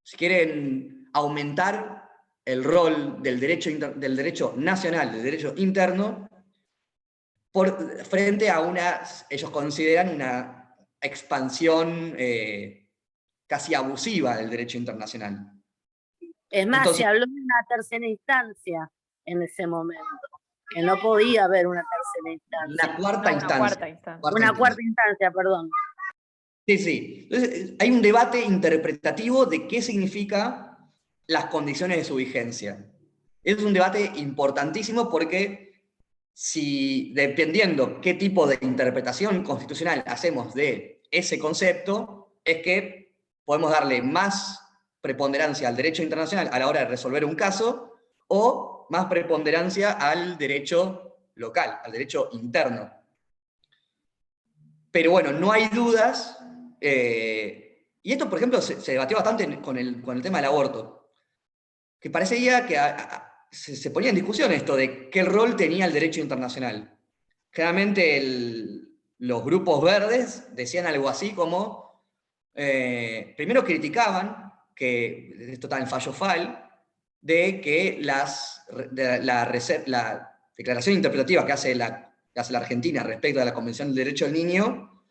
si quieren, aumentar el rol del derecho nacional, del derecho interno, frente a ellos consideran una expansión casi abusiva del derecho internacional. Es más, Entonces, se habló de una tercera instancia en ese momento, que no podía haber una tercera instancia. Una cuarta instancia. Una cuarta instancia, perdón. Sí. Entonces, hay un debate interpretativo de qué significa las condiciones de su vigencia. Es un debate importantísimo porque dependiendo qué tipo de interpretación constitucional hacemos de ese concepto, es que podemos darle más preponderancia al derecho internacional a la hora de resolver un caso, o más preponderancia al derecho local, al derecho interno. Pero bueno, no hay dudas, y esto, por ejemplo, se debatió bastante con el tema del aborto, que parecía que se ponía en discusión esto de qué rol tenía el derecho internacional. Generalmente los grupos verdes decían algo así como, primero criticaban, que esto está en fallo FAL, de que la declaración interpretativa que hace la Argentina respecto a la Convención del Derecho del Niño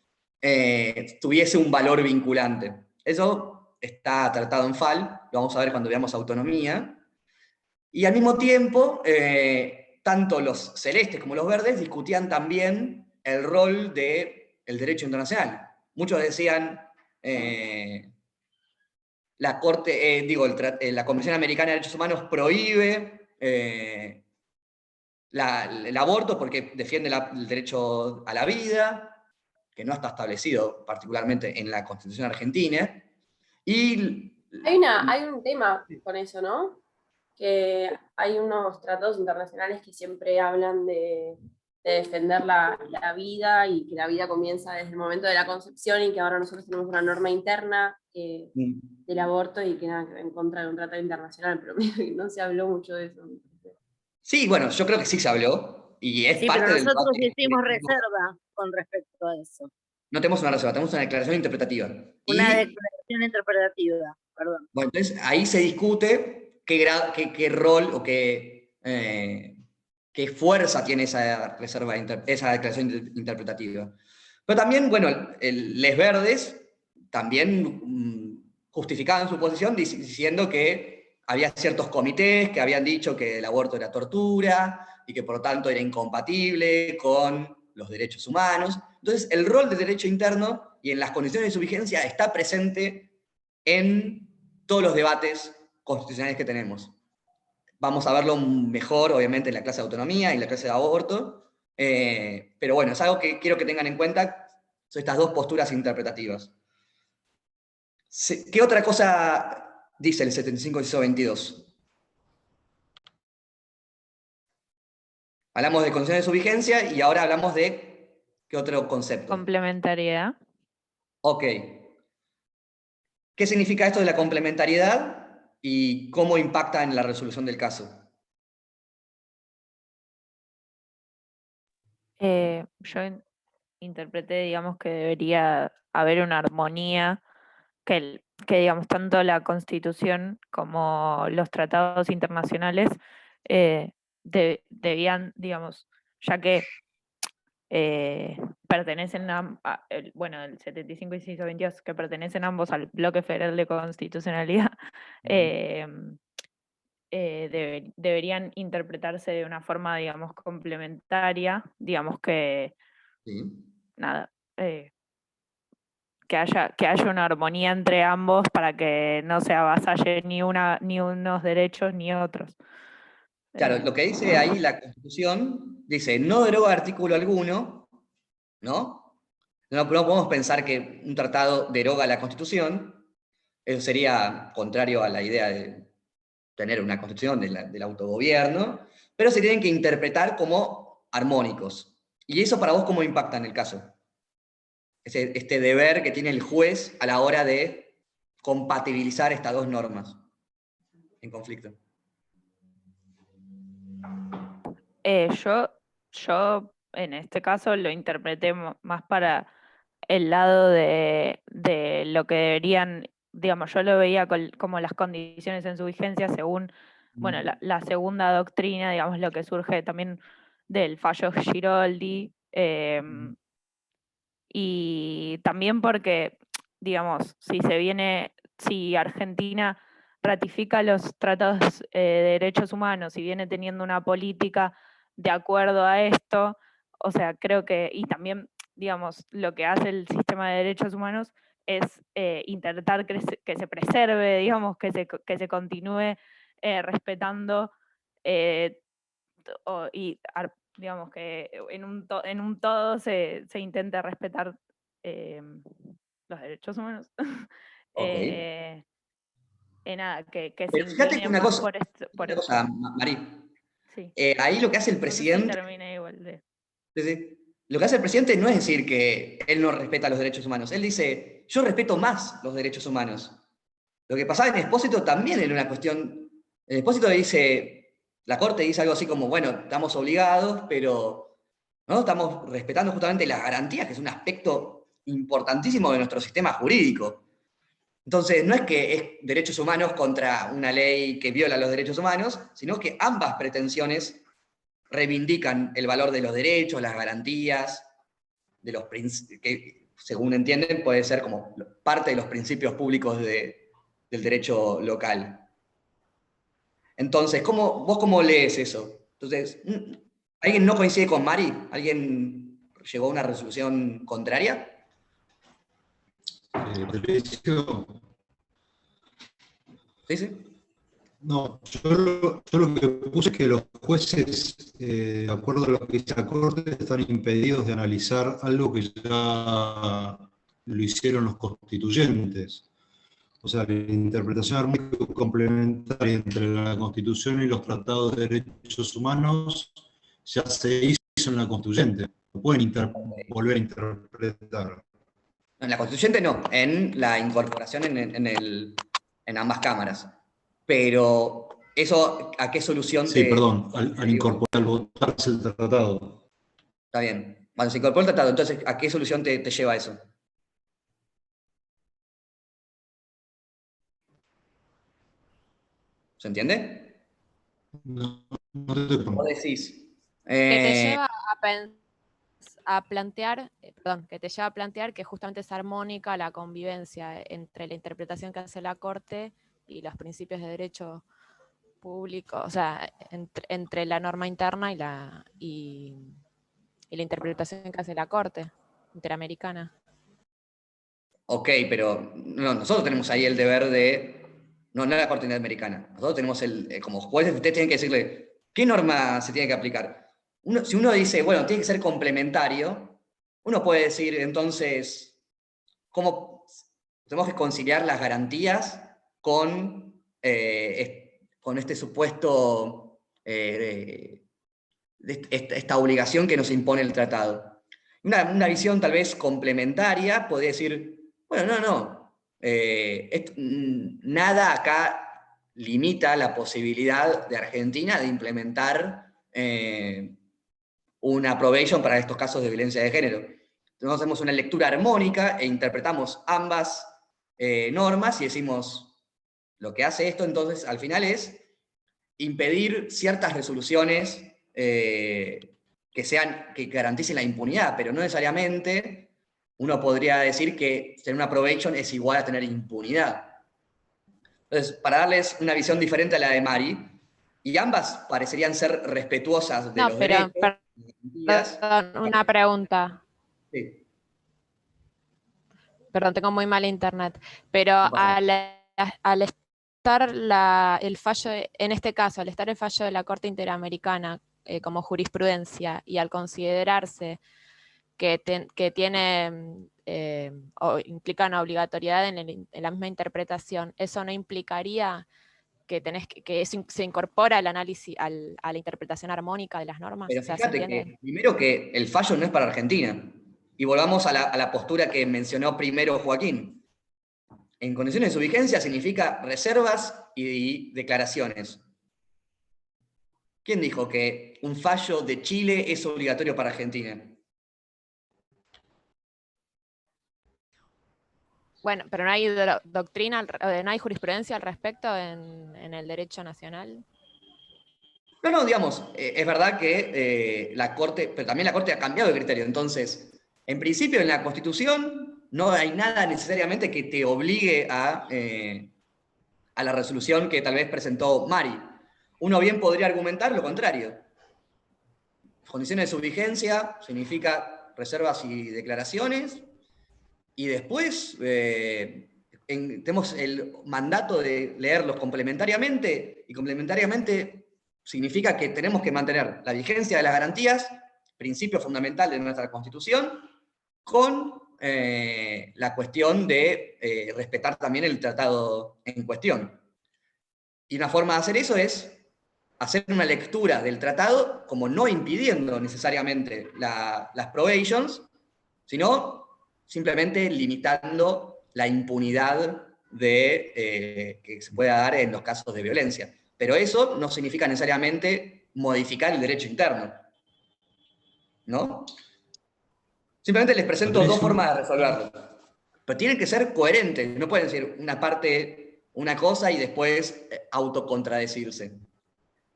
tuviese un valor vinculante. Eso está tratado en FAL, lo vamos a ver cuando veamos autonomía. Y al mismo tiempo, tanto los celestes como los verdes discutían también el rol del derecho internacional. Muchos decían, la Convención Americana de Derechos Humanos prohíbe el aborto porque defiende el derecho a la vida, que no está establecido particularmente en la Constitución argentina. Y hay un tema con eso, ¿no? Que hay unos tratados internacionales que siempre hablan de defender la vida y que la vida comienza desde el momento de la concepción y que ahora nosotros tenemos una norma interna del aborto y que nada que ver en contra de un tratado internacional, pero no se habló mucho de eso. Sí, bueno, yo creo que sí se habló y es parte pero del nosotros debate. hicimos reserva con respecto a eso. No tenemos una reserva, tenemos una declaración interpretativa. Una declaración interpretativa, perdón. Bueno, entonces ahí se discute qué rol o qué fuerza tiene esa declaración interpretativa. Pero también, bueno, les verdes también justificaban su posición diciendo que había ciertos comités que habían dicho que el aborto era tortura y que por lo tanto era incompatible con los derechos humanos. Entonces, el rol del derecho interno y en las condiciones de su vigencia está presente en todos los debates constitucionales que tenemos. Vamos a verlo mejor, obviamente, en la clase de autonomía y en la clase de aborto, pero bueno, es algo que quiero que tengan en cuenta, son estas dos posturas interpretativas. ¿Qué otra cosa dice el 75 inciso 22? Hablamos de condiciones de su vigencia y ahora hablamos de ¿qué otro concepto? Complementariedad. Ok. ¿Qué significa esto de la complementariedad y cómo impacta en la resolución del caso? Yo interpreté, digamos, que debería haber una armonía, que digamos, tanto la Constitución como los tratados internacionales debían, digamos, ya que pertenecen bueno, el 75 y 622, que pertenecen ambos al bloque federal de constitucionalidad, deberían interpretarse de una forma, digamos, complementaria, digamos que, nada, que haya una armonía entre ambos para que no se avasalle ni unos derechos ni otros. Claro, lo que dice ahí la Constitución, dice, no deroga artículo alguno, ¿no? No podemos pensar que un tratado deroga la Constitución, eso sería contrario a la idea de tener una Constitución del autogobierno, pero se tienen que interpretar como armónicos. ¿Y eso para vos cómo impacta en el caso? Este deber que tiene el juez a la hora de compatibilizar estas dos normas en conflicto. Yo en este caso lo interpreté más para el lado de lo que deberían, digamos, yo lo veía como las condiciones en su vigencia según, bueno, la segunda doctrina, digamos, lo que surge también del fallo Giroldi, y también porque, digamos, si Argentina ratifica los tratados de derechos humanos y viene teniendo una política de acuerdo a esto, o sea, creo que, y también, digamos, lo que hace el sistema de derechos humanos es intentar que se preserve, digamos, que se continúe respetando digamos que en un todo se intente respetar los derechos humanos. Ok. Nada, que se Pero fíjate incline una más cosa, por una esto. cosa, Mari. Sí. Ahí lo que hace el No sé presidente... si termina igual de... Lo que hace el presidente no es decir que él no respeta los derechos humanos. Él dice, yo respeto más los derechos humanos. Lo que pasaba en Expósito también era una cuestión... En Expósito dice, la Corte dice algo así como, bueno, estamos obligados, pero ¿no? Estamos respetando justamente las garantías, que es un aspecto importantísimo de nuestro sistema jurídico. Entonces, no es que es derechos humanos contra una ley que viola los derechos humanos, sino que ambas pretensiones reivindican el valor de los derechos, las garantías, de los que según entienden puede ser como parte de los principios públicos del derecho local. Entonces, ¿vos cómo lees eso? Entonces, ¿alguien no coincide con Mari? ¿Alguien llegó a una resolución contraria? ¿Sí, sí? No, yo lo que puse es que los jueces, de acuerdo a lo que dice la Corte, están impedidos de analizar algo que ya lo hicieron los constituyentes. O sea, la interpretación armónica complementaria entre la Constitución y los tratados de derechos humanos ya se hizo en la Constituyente. No pueden volver a interpretar. En la Constituyente no, en la incorporación en ambas cámaras. Pero, ¿eso a qué solución Sí, perdón, al incorporar, al votarse el tratado. Está bien. Cuando se incorpora el tratado, entonces, ¿a qué solución te lleva eso? ¿Se entiende? No te Vos decís... Que te lleva a plantear, que te lleva a plantear que justamente es armónica la convivencia entre la interpretación que hace la Corte y los principios de derecho público, o sea, entre la norma interna y la interpretación que hace la Corte Interamericana. Ok, pero no, nosotros tenemos ahí el deber de... No la Corte Interamericana. Nosotros tenemos como jueces, ustedes tienen que decirle, ¿qué norma se tiene que aplicar? Si uno dice, bueno, tiene que ser complementario, uno puede decir, entonces, ¿cómo tenemos que conciliar las garantías con este supuesto, esta obligación que nos impone el tratado? Una visión tal vez complementaria podría decir, bueno, no. Nada acá limita la posibilidad de Argentina de implementar una probation para estos casos de violencia de género. Entonces hacemos una lectura armónica e interpretamos ambas normas y decimos, lo que hace esto entonces al final es impedir ciertas resoluciones que garanticen la impunidad, pero no necesariamente uno podría decir que tener una probation es igual a tener impunidad. Entonces, para darles una visión diferente a la de Mari, Y ambas parecerían ser respetuosas de No, los pero, derechos. perdón, una pregunta. Sí, Perdón, tengo muy mal internet. Pero no pasa nada. al estar el fallo, en este caso, al estar el fallo de la Corte Interamericana como jurisprudencia y al considerarse que tiene, implica una obligatoriedad en la misma interpretación, ¿eso no implicaría que se incorpora al análisis, a la interpretación armónica de las normas? Pero O sea, ¿se fíjate entiende? que, primero, que el fallo no es para Argentina. Y volvamos a la postura que mencionó primero Joaquín. En condiciones de su vigencia significa reservas y declaraciones. ¿Quién dijo que un fallo de Chile es obligatorio para Argentina? Bueno, pero no hay doctrina, no hay jurisprudencia al respecto en el derecho nacional. No, digamos, es verdad que la Corte, pero también la Corte ha cambiado de criterio. Entonces, en principio en la Constitución no hay nada necesariamente que te obligue a la resolución que tal vez presentó Mari. Uno bien podría argumentar lo contrario. Condiciones de su vigencia significa reservas y declaraciones, y después tenemos el mandato de leerlos complementariamente, y complementariamente significa que tenemos que mantener la vigencia de las garantías, principio fundamental de nuestra Constitución, con la cuestión de respetar también el tratado en cuestión. Y una forma de hacer eso es hacer una lectura del tratado como no impidiendo necesariamente las probations, sino simplemente limitando la impunidad que se pueda dar en los casos de violencia. Pero eso no significa necesariamente modificar el derecho interno, ¿no? Simplemente les presento dos formas de resolverlo. Pero tienen que ser coherentes, no pueden decir una parte una cosa y después autocontradecirse.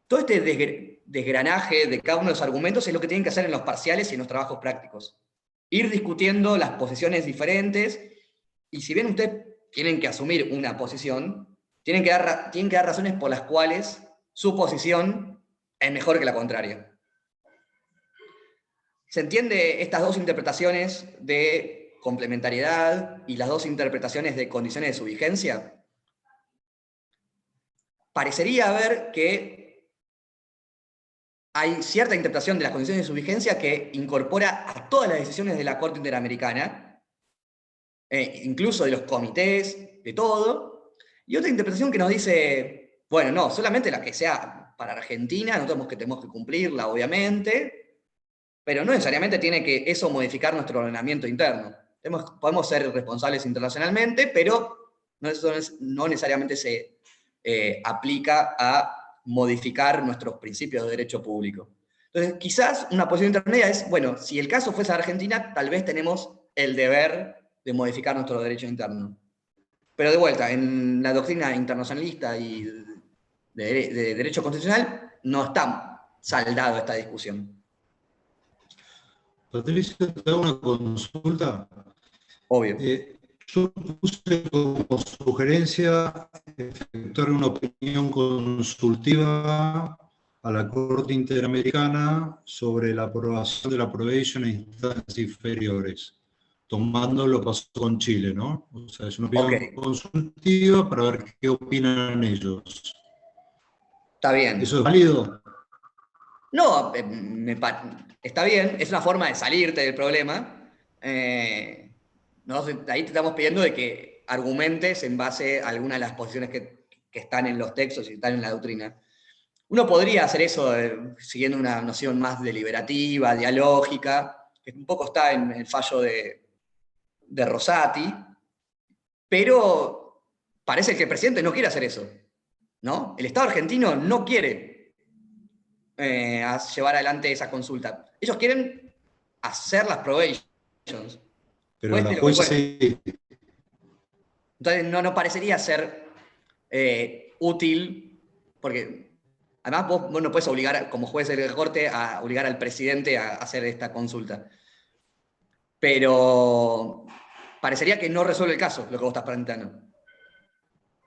Todo este desgranaje de cada uno de los argumentos es lo que tienen que hacer en los parciales y en los trabajos prácticos. Ir discutiendo las posiciones diferentes, y si bien ustedes tienen que asumir una posición, tienen que dar razones por las cuales su posición es mejor que la contraria. ¿Se entiende estas dos interpretaciones de complementariedad y las dos interpretaciones de condiciones de su vigencia? Parecería haber que hay cierta interpretación de las condiciones de su vigencia que incorpora a todas las decisiones de la Corte Interamericana, incluso de los comités, de todo, y otra interpretación que nos dice, bueno, no, solamente la que sea para Argentina, nosotros tenemos que cumplirla, obviamente, pero no necesariamente tiene que eso modificar nuestro ordenamiento interno. Podemos ser responsables internacionalmente, pero no necesariamente se aplica a modificar nuestros principios de derecho público. Entonces, quizás una posición intermedia es, bueno, si el caso fuese Argentina, tal vez tenemos el deber de modificar nuestro derecho interno. Pero de vuelta, en la doctrina internacionalista y de derecho constitucional no está saldado esta discusión. Patricia, te hago una consulta. Obvio. Yo puse como sugerencia efectuar una opinión consultiva a la Corte Interamericana sobre la aprobación de la probation en instancias inferiores, tomando lo que pasó con Chile, ¿no? O sea, es una opinión consultiva para ver qué opinan ellos. Está bien. ¿Eso es válido? No, está bien, es una forma de salirte del problema. Ahí te estamos pidiendo de que argumentes en base a algunas de las posiciones que están en los textos y están en la doctrina. Uno podría hacer eso siguiendo una noción más deliberativa, dialógica, que un poco está en el fallo de Rosati, pero parece que el presidente no quiere hacer eso, ¿no? El Estado argentino no quiere a llevar adelante esa consulta. Ellos quieren hacer las probations. Pero la jueza sí. Entonces no parecería ser útil, porque además vos no puedes obligar, como juez de la Corte, a obligar al presidente a hacer esta consulta. Pero parecería que no resuelve el caso lo que vos estás planteando.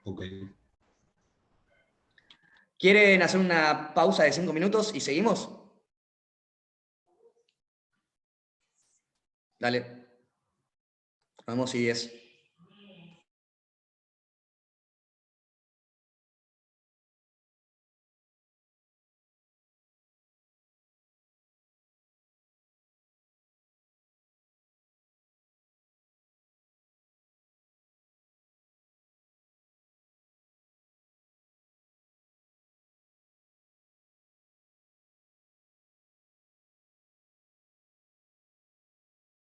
Ok. ¿Quieren hacer una pausa de 5 minutos y seguimos? Dale. Vamos y 10.